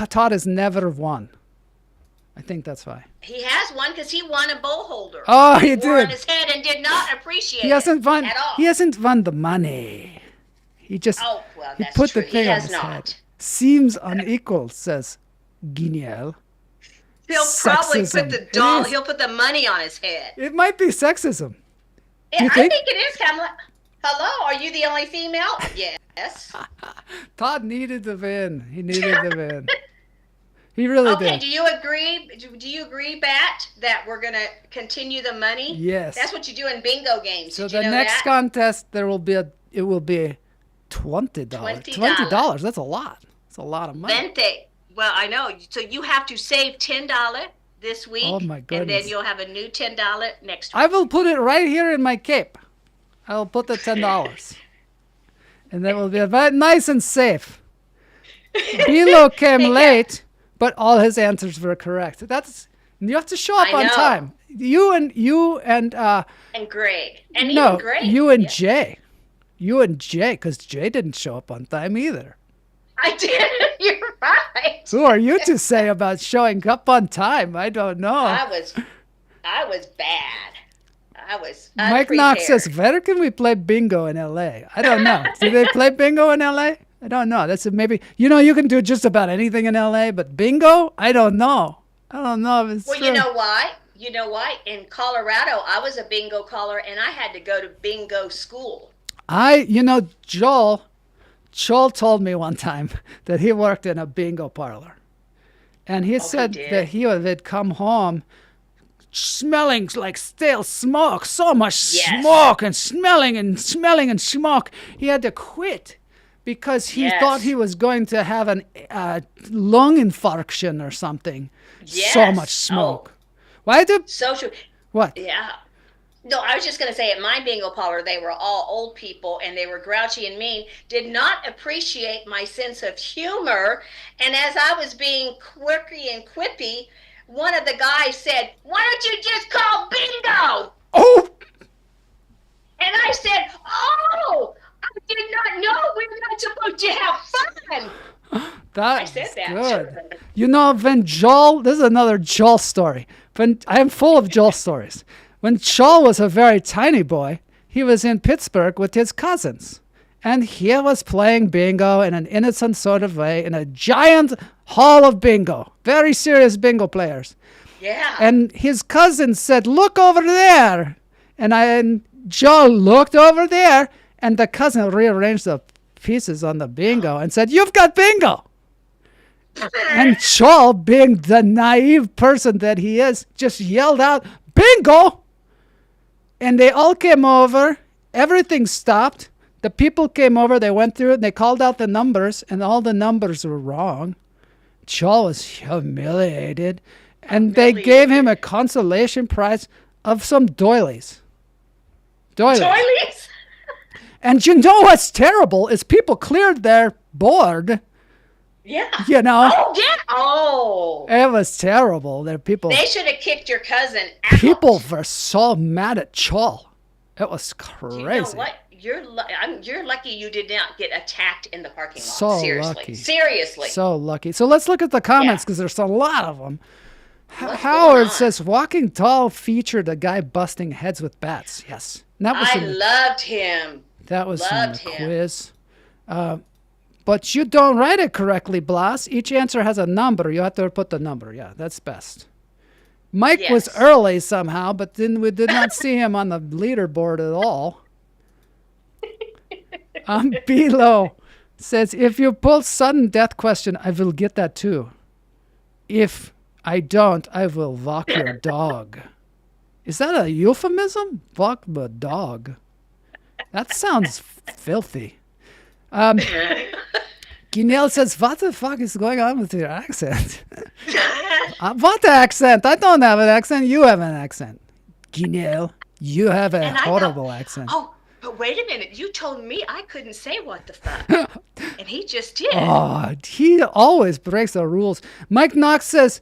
Todd has never won. I think that's why. He has won because he won a bowl holder. Oh, he did. On his head and did not appreciate he hasn't it won, at all. He hasn't won the money. He just he put true. the thing on his head. Seems unequal, says Guignel. He'll probably put the doll. He'll put the money on his head. It might be sexism. I think it is, Kamala. Hello, are you the only female? Yes. Todd needed the win. He needed the win. He really did. Okay, do you agree? Do you agree, Bat, that we're gonna continue the money? Yes. That's what you do in bingo games. So Did you the know next that? contest, it will be $20. $20. That's a lot. That's a lot of money. Vente. Well, I know. So you have to save $10 this week. Oh my goodness. And then you'll have a new $10 next week. I will put it right here in my cape. I will put the $10. And that will be very nice and safe. Bilo came late, but all his answers were correct. You have to show up on time. You and Greg. And no, even Greg. you and Jay. You and Jay, because Jay didn't show up on time either. I did. You're right. Who are you to say about showing up on time? I don't know. I was bad. I was Mike Knox says, where can we play bingo in L.A.? I don't know. Do they play bingo in L.A.? I don't know. That's maybe, you can do just about anything in L.A., but bingo? I don't know. I don't know if it's true. You know why? You know why? In Colorado, I was a bingo caller, and I had to go to bingo school. Joel told me one time that he worked in a bingo parlor. And he said that he would come home smelling like stale smoke, so much smoke and smelling and smoke. He had to quit because he thought he was going to have a lung infarction or something. Yes. So much smoke. Why did... So true. What? Yeah. No, I was just going to say at my bingo parlor, they were all old people and they were grouchy and mean, did not appreciate my sense of humor. And as I was being quirky and quippy, one of the guys said, why don't you just call bingo? Oh! And I said, oh, I did not know we were not supposed to have fun. That's said that. good. You know, when Joel, this is another Joel story. I am full of Joel stories. When Joel was a very tiny boy, he was in Pittsburgh with his cousins. And he was playing bingo in an innocent sort of way in a giant hall of bingo. Very serious bingo players. Yeah. And his cousin said, look over there. And Joel looked over there, and the cousin rearranged the pieces on the bingo and said, you've got bingo. And Joel, being the naive person that he is, just yelled out, bingo! And they all came over. Everything stopped. The people came over. They went through it. And they called out the numbers, and all the numbers were wrong. Joel was humiliated. And they gave him a consolation prize of some doilies. Doilies? And you know what's terrible is people cleared their board. Yeah. You know? Oh, yeah. Oh. It was terrible. They should have kicked your cousin out. People were so mad at Joel. It was crazy. You know what? You're lucky you did not get attacked in the parking lot. So Seriously. lucky. Seriously. So lucky. So let's look at the comments because there's a lot of them. Howard says, Walking Tall featured a guy busting heads with bats. Yes. I loved him. That was in the quiz. But you don't write it correctly, Blas. Each answer has a number. You have to put the number. Yeah, that's best. Mike was early somehow, but then we did not see him on the leaderboard at all. Bilo says, if you pull sudden death question, I will get that too. If I don't, I will walk your dog. Is that a euphemism? Walk the dog. That sounds filthy. Ginelle says, what the fuck is going on with your accent? What accent? I don't have an accent. You have an accent. Ginelle, you have a horrible accent. Oh, but wait a minute. You told me I couldn't say what the fuck. And he just did. Oh, he always breaks the rules. Mike Knox says,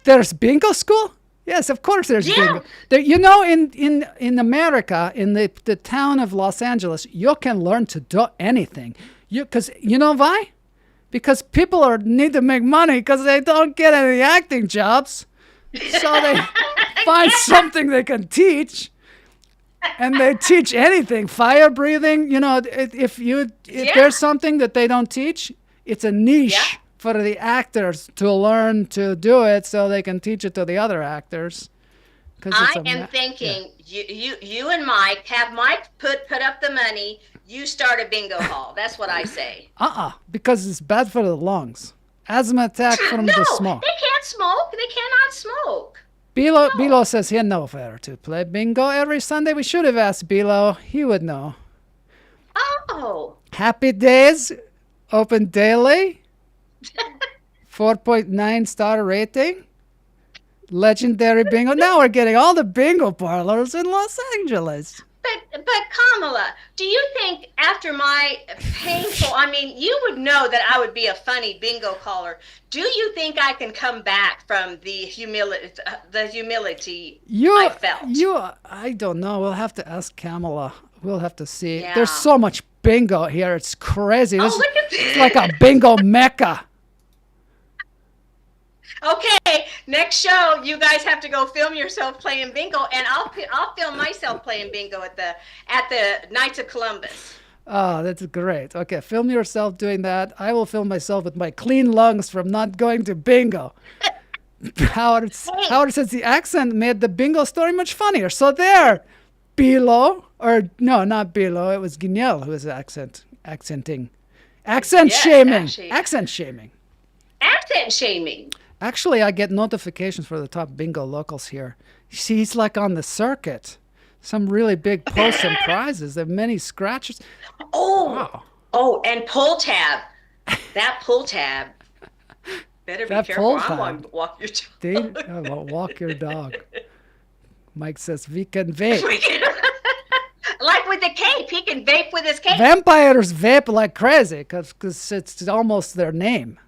there's bingo school? Yes, of course there's bingo. There, you know, in America, in the town of Los Angeles, you can learn to do anything. Because you know why? Because people need to make money because they don't get any acting jobs. So they find something they can teach. And they teach anything. Fire breathing, you know, if there's something that they don't teach, it's a niche for the actors to learn to do it so they can teach it to the other actors. I am thinking you and Mike have Mike put up the money. You start a bingo hall. That's what I say. Because it's bad for the lungs. Asthma attack from the smoke. They can't smoke. They cannot smoke. Bilo says he knows where to play bingo every Sunday. We should have asked Bilo. He would know. Oh. Happy Days, open daily. 4.9 star rating. Legendary bingo. Now we're getting all the bingo parlors in Los Angeles. But Kamala, do you think after my painful, I mean, you would know that I would be a funny bingo caller. Do you think I can come back from the humility I felt? I don't know. We'll have to ask Kamala. We'll have to see. Yeah. There's so much bingo here. It's crazy. Look at this. It's like a bingo mecca. Okay, next show, you guys have to go film yourself playing bingo, and I'll film myself playing bingo at the Knights of Columbus. Oh, that's great. Okay, film yourself doing that. I will film myself with my clean lungs from not going to bingo. Howard says the accent made the bingo story much funnier. So there, Bilo, or no, not Bilo. It was Guignel who was accenting. Accent shaming. Accent shaming. Accent shaming. Actually, I get notifications for the top bingo locals here. He's like on the circuit. Some really big posts and prizes. There are many scratches. Oh, wow. Oh, and pull tab. That pull tab. Better be careful. I'm going to walk your dog. Walk your dog. Mike says we can vape. Like with the cape. He can vape with his cape. Vampires vape like crazy because it's almost their name.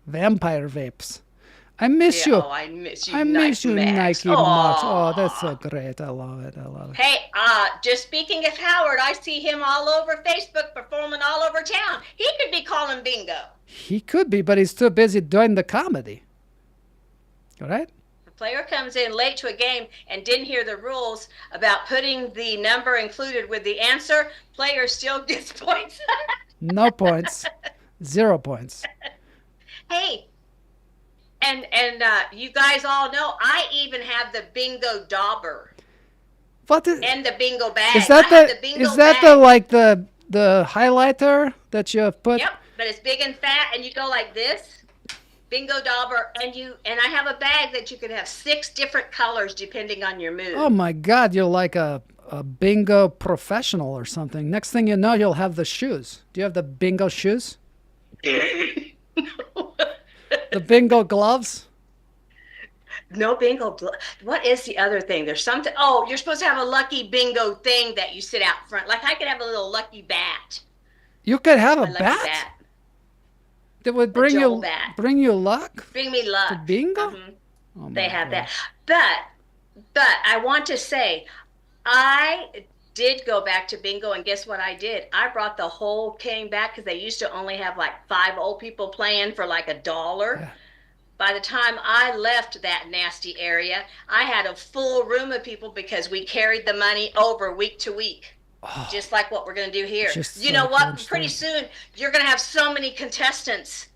Vampire vapes. I miss you. Oh, I miss you. I miss you, Nike Max. Oh, that's so great. I love it. Hey, just speaking of Howard, I see him all over Facebook performing all over town. He could be calling bingo. He could be, but he's too busy doing the comedy. All right? The player comes in late to a game and didn't hear the rules about putting the number included with the answer. Player still gets points. No points. 0 points. Hey, and you guys all know I even have the bingo dauber. And the bingo bag. Is that the highlighter that you have put? Yep, but it's big and fat, and you go like this, bingo dauber, and I have a bag that you can have 6 different colors depending on your mood. Oh my God, you're like a bingo professional or something. Next thing you know, you'll have the shoes. Do you have the bingo shoes? No. The bingo gloves? No bingo. What is the other thing? There's something. Oh, you're supposed to have a lucky bingo thing that you sit out front. Like I could have a little lucky bat. You could have a bat? That would bring you luck? Bring me luck. The bingo? Mm-hmm. Oh, they have that. But I want to say, I did go back to bingo, and guess what I did? I brought the whole king back because they used to only have like 5 old people playing for like $1. Yeah. By the time I left that nasty area, I had a full room of people because we carried the money over week to week. Oh, just like what we're going to do here. You know what? Pretty soon, you're going to have so many contestants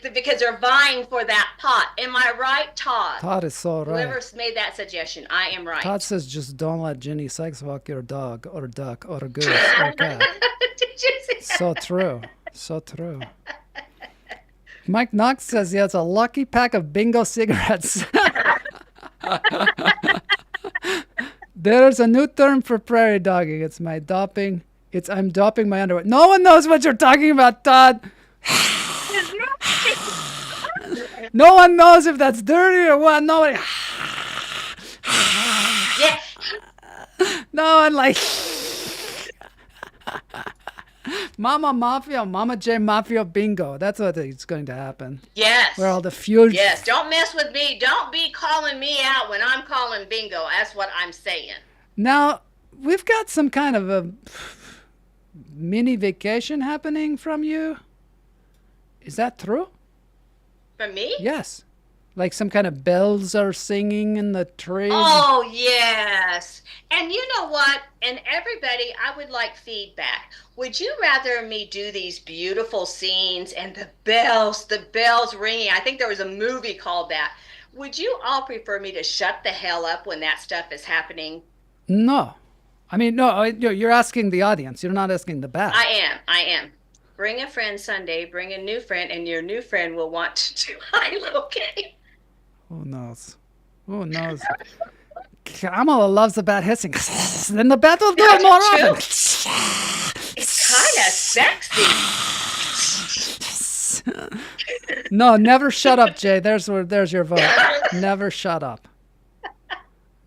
because they're vying for that pot. Am I right, Todd? Todd is so right. Whoever made that suggestion, I am right. Todd says just don't let Ginny sex walk your dog or duck or a goose or a cat. Did you see that? So true. So true. Mike Knox says he has a lucky pack of bingo cigarettes. There's a new term for prairie dogging. It's my doping. I'm doping my underwear. No one knows what you're talking about, Todd. No one knows if that's dirty or what. Nobody. Yeah. No one like. Mama Mafia, Mama J Mafia bingo. That's what is going to happen. Yes. Where all the fuel. Yes. Don't mess with me. Don't be calling me out when I'm calling bingo. That's what I'm saying. Now, we've got some kind of a mini vacation happening from you. Is that true? From me? Yes. Like some kind of bells are singing in the trees. Oh, yes. And you know what? And everybody, I would like feedback. Would you rather me do these beautiful scenes and the bells ringing? I think there was a movie called that. Would you all prefer me to shut the hell up when that stuff is happening? No. I mean, no, you're asking the audience. You're not asking the bat. I am. Bring a friend Sunday, bring a new friend, and your new friend will want to do high-low game. Who knows? Who knows? Kamala loves the bat hissing. Then the bat will do it more often. It's kind of sexy. No, never shut up, Jay. There's your vote. Never shut up.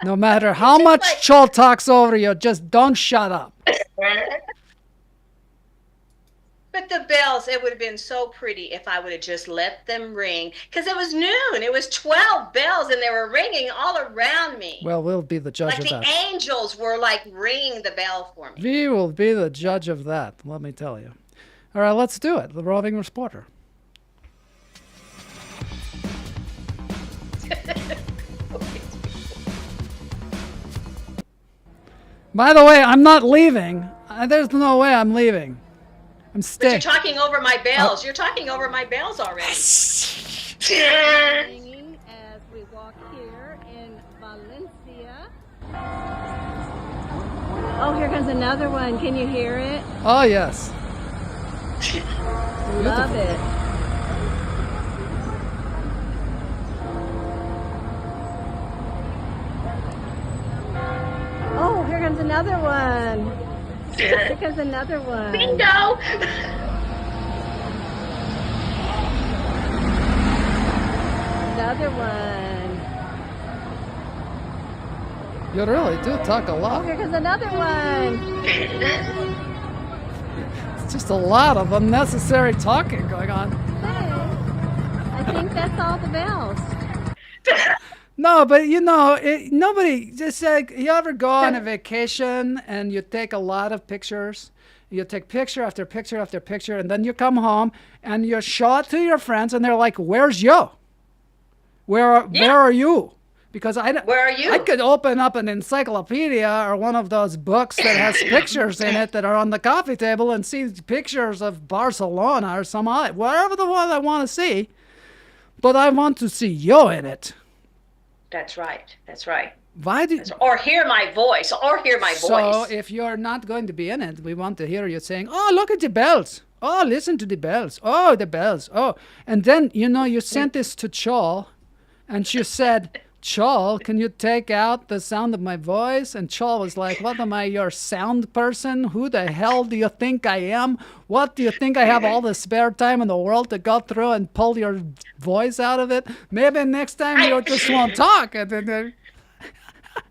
No matter how much Chol talks over you, just don't shut up. But the bells, it would have been so pretty if I would have just let them ring. Because it was noon. It was 12 bells, and they were ringing all around me. Well, we'll be the judge of that. Like the angels were, like, ringing the bell for me. We will be the judge of that, let me tell you. All right, let's do it. The roving reporter. By the way, I'm not leaving. There's no way I'm leaving. I'm staying. But you're talking over my bells. You're talking over my bells already. Singing as we walk here in Valencia. Oh, here comes another one. Can you hear it? Oh, yes. Love it. Oh, here comes another one. Here comes another one. Bingo! Another one. You really do talk a lot. Oh, here comes another one. It's just a lot of unnecessary talking going on. Hey, I think that's all the bells. No, but you know, nobody, just like, you ever go on a vacation and you take a lot of pictures You take picture after picture after picture, and then you come home and you show it to your friends, and they're like, "Where's you? Where are you?" Because where are you? I could open up an encyclopedia or one of those books that has pictures in it that are on the coffee table and see pictures of Barcelona or wherever the one I want to see. But I want to see you in it. That's right. That's right. Why do? Or hear my voice. So if you're not going to be in it, we want to hear you saying, "Oh, look at the bells. Oh, listen to the bells. Oh, the bells. Oh." And then, you sent this to Chol, and she said, "Chol, can you take out the sound of my voice?" And Chol was like, "What am I, your sound person? Who the hell do you think I am? What do you think I have all the spare time in the world to go through and pull your voice out of it? Maybe next time you just won't talk." And then,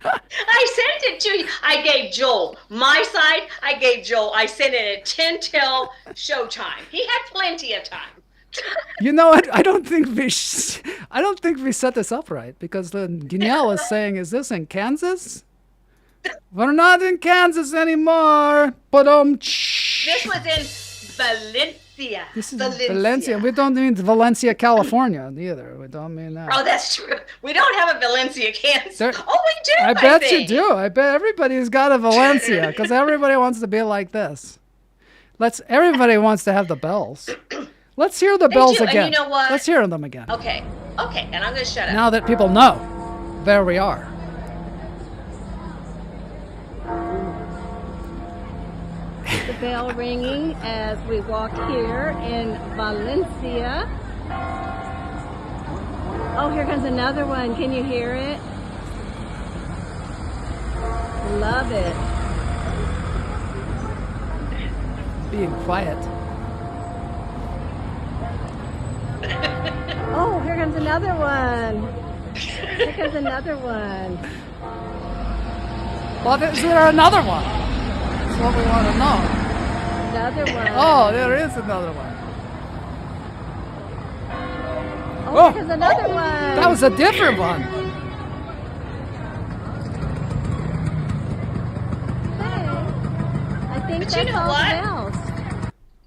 I sent it to you. I gave Joel my side. I sent it at 10 till showtime. He had plenty of time. You know what? I don't think we set this up right, because Guignol is saying, "Is this in Kansas?" We're not in Kansas anymore. But this was in Valencia. This is Valencia. We don't mean Valencia, California, either. We don't mean that. Oh, that's true. We don't have a Valencia, Kansas. We do. I bet you do. I bet everybody's got a Valencia, because everybody wants to be like this. Everybody wants to have the bells. Let's hear the bells again. And you know what? Let's hear them again. Okay, and I'm going to shut up. Now that people know, there we are. The bell ringing as we walk here in Valencia. Oh, here comes another one. Can you hear it? Love it. Being quiet. Oh, here comes another one. Here comes another one. Well, is there another one? That's what we want to know. Another one. Oh, there is another one. Oh, here comes another one. That was a different one. Hey, I think But that's you know all what? bells.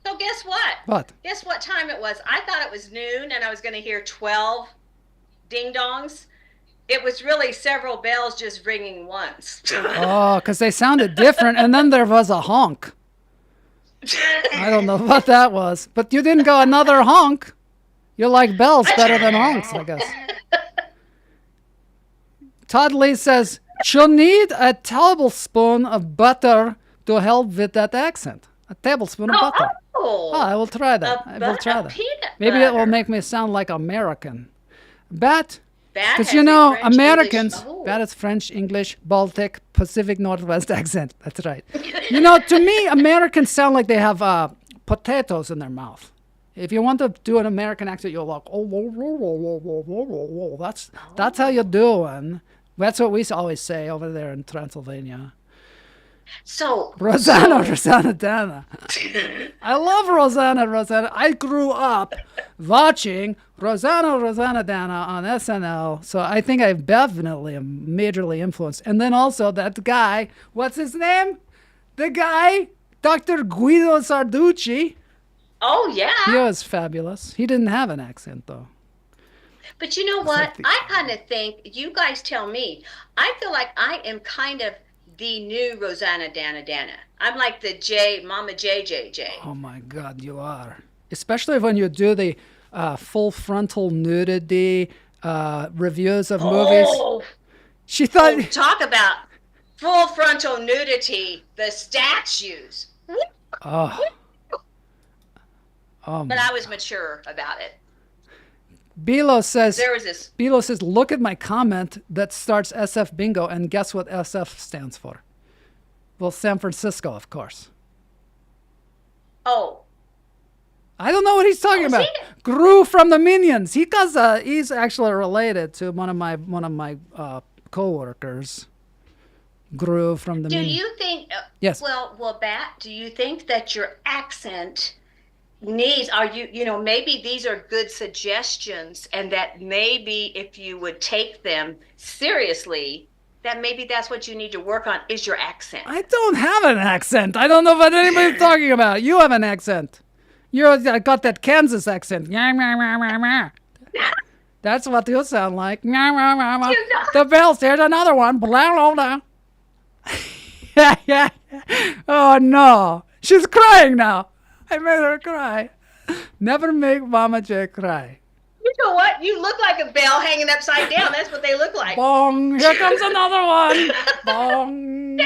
So guess what? What? Guess what time it was? I thought it was noon and I was going to hear 12 ding-dongs. It was really several bells just ringing once. Oh, because they sounded different, and then there was a honk. I don't know what that was, but you didn't go another honk. You like bells better than honks, I guess. Todd Lee says, "You'll need a tablespoon of butter to help with that accent. A tablespoon of butter." Oh, I will try that. Maybe it will make me sound like American. Because Americans, Bat is French, English, Baltic, Pacific Northwest accent. That's right. To me, Americans sound like they have potatoes in their mouth. If you want to do an American accent, you're like, that's how you're doing. That's what we always say over there in Transylvania. So Rosanna Dana. I love Rosanna. I grew up watching Rosanna Dana on SNL, so I think I definitely am majorly influenced. And then also that guy, what's his name? The guy, Dr. Guido Sarducci. Oh, yeah. He was fabulous. He didn't have an accent, though. But you know what? I kind of think, you guys tell me, I feel like I am kind of the new Rosanna Dana. I'm like the Mama JJJ. Oh my God, you are. Especially when you do the full frontal nudity reviews of movies. She thought. Talk about full frontal nudity, the statues. Oh. But I was mature about it. Bilo says, there was this. Bilo says, "Look at my comment that starts SF bingo, and guess what SF stands for?" Well, San Francisco, of course. Oh. I don't know what he's talking about. Gru from the Minions. He's actually related to one of my co-workers. Gru from the Minions. Do you think? Yes. Well, Bat. Do you think that your accent needs? Maybe these are good suggestions, and that maybe if you would take them seriously, that maybe that's what you need to work on is your accent. I don't have an accent. I don't know what anybody's talking about. You have an accent. I got that Kansas accent. That's what you sound like. The bells, there's another one. Blah, blah, blah. Yeah. Oh, no. She's crying now. I made her cry. Never make Mama J cry. You know what? You look like a bell hanging upside down. That's what they look like. Bong. Here comes another one. Bong.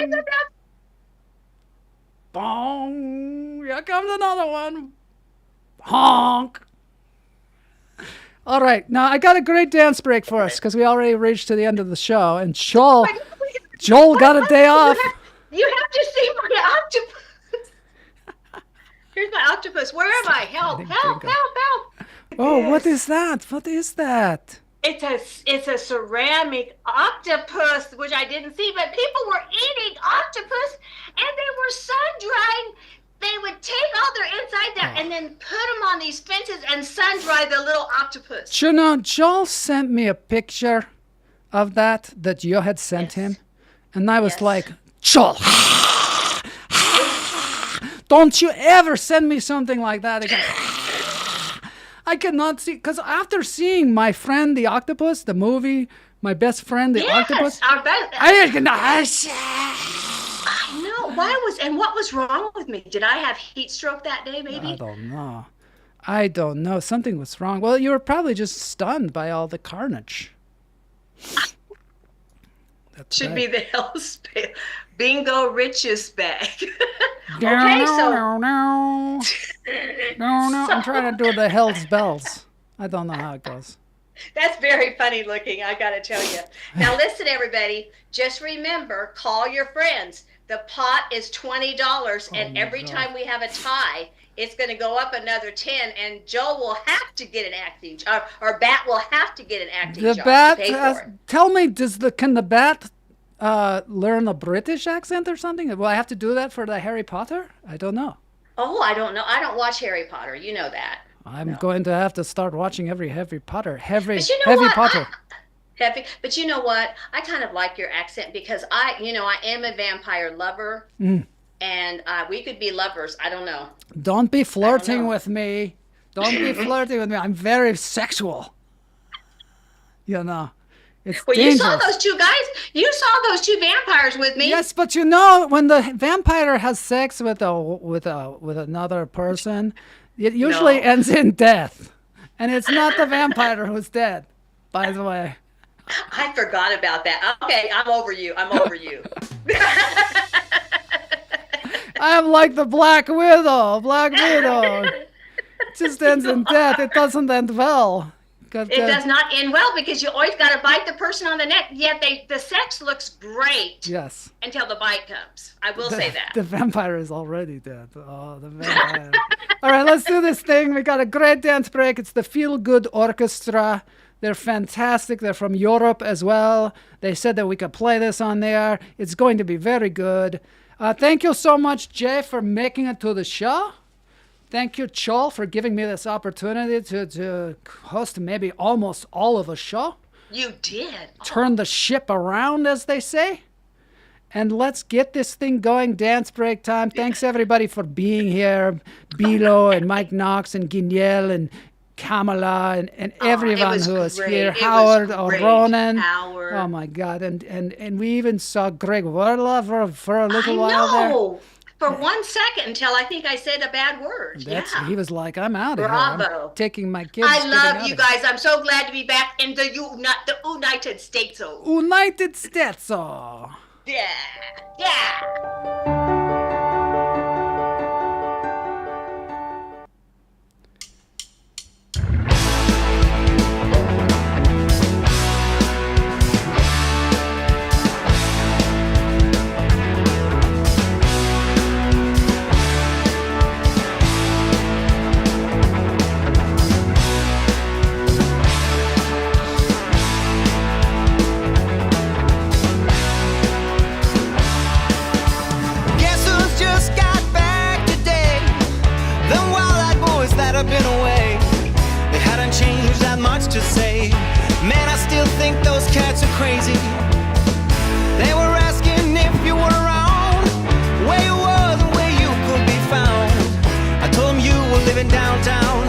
Bong. Here comes another one. Honk. All right. Now, I got a great dance break for us because we already reached to the end of the show. And Joel got a day off. You have to see my octopus. Here's my octopus. Where am I? Help. Oh, what is that? What is that? It's a ceramic octopus, which I didn't see, but people were eating octopus and they were sun-drying. They would take all their insides out and then put them on these fences and sun-dry the little octopus. You know, Joel sent me a picture of that you had sent him. And I was like, Joel, don't you ever send me something like that again. I cannot see, because after seeing My Friend the Octopus, the movie, My Best Friend the Octopus, our best. I know. What was wrong with me? Did I have heat stroke that day, maybe? I don't know. Something was wrong. Well, you were probably just stunned by all the carnage. Should be the Hell's Bingo Riches bag. Okay, so. No. I'm trying to do the Hell's Bells. I don't know how it goes. That's very funny looking, I got to tell you. Now, listen, everybody. Just remember, call your friends. The pot is $20, and every time we have a tie, it's going to go up another 10, and Joe will have to get an acting job, or Bat will have to get an acting job. The Bat, tell me, can the Bat learn a British accent or something? Will I have to do that for the Harry Potter? I don't know. Oh, I don't know. I don't watch Harry Potter. You know that. I'm going to have to start watching every Harry Potter. Heavy Potter. But you know what? I kind of like your accent because I am a vampire lover, and we could be lovers. I don't know. Don't be flirting with me. Don't be flirting with me. I'm very sexual. You know, it's dangerous. You saw those two guys. You saw those two vampires with me. Yes, but you know, when the vampire has sex with another person, it usually ends in death, and it's not the vampire who's dead. By the way. I forgot about that. Okay, I'm over you. I'm like the Black Widow. It just ends in death. It doesn't end well. It does not end well because you always got to bite the person on the neck. Yet the sex looks great. Yes. Until the bite comes. I will say that. The vampire is already dead. Oh, the vampire. All right, let's do this thing. We got a great dance break. It's the Feel Good Orchestra. They're fantastic. They're from Europe as well. They said that we could play this on there. It's going to be very good. Thank you so much, Jay, for making it to the show. Thank you, Chol, for giving me this opportunity to host maybe almost all of a show. You did. Turn the ship around, as they say. And let's get this thing going. Dance break time. Thanks, everybody, for being here. Bilo and Mike Knox and Guignel and Kamala and everyone who was here. Howard or Ronan. Howard. Oh my God! And we even saw Greg Warla for a little while there. For 1 second until I think I said a bad word. He was like, "I'm out of here. Bravo. I'm taking my kids." I love you guys. I'm so glad to be back in the United States. United States. Yeah. Been away, they hadn't changed that much to say. Man, I still think those cats are crazy. living downtown,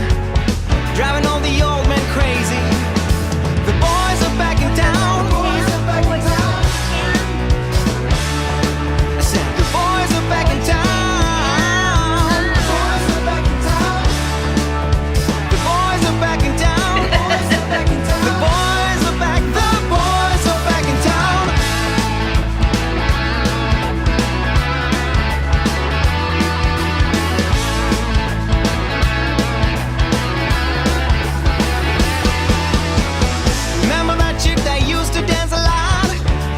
driving all the old men crazy. The boys are back in town. I said the boys are back in town. The boys are back in town. The boys are back in town. The boys are back. The boys are back in town. Remember that chick that used to dance a lot?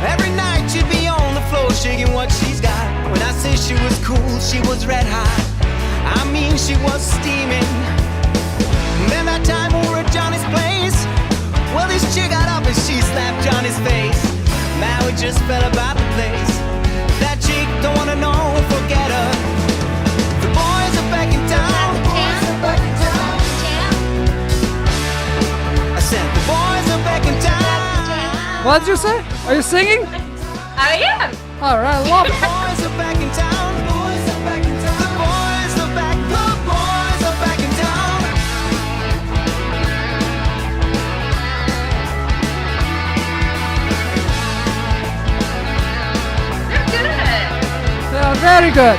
Every night she'd be on the floor shaking what she's got. When I say she was cool, she was red hot. I mean she was steaming. Then that time we were at Johnny's place, well this chick got up and she slapped Johnny's face. Now it just fell about the place. That chick don't wanna know, forget her. The boys are back in town. The boys are back in town. I said the boys are back in town. What did you say? Are you singing? I am. All right, love The it. boys are back in town. The boys are back in town. The boys are back. The boys are back in town. You're good. Yeah, very good.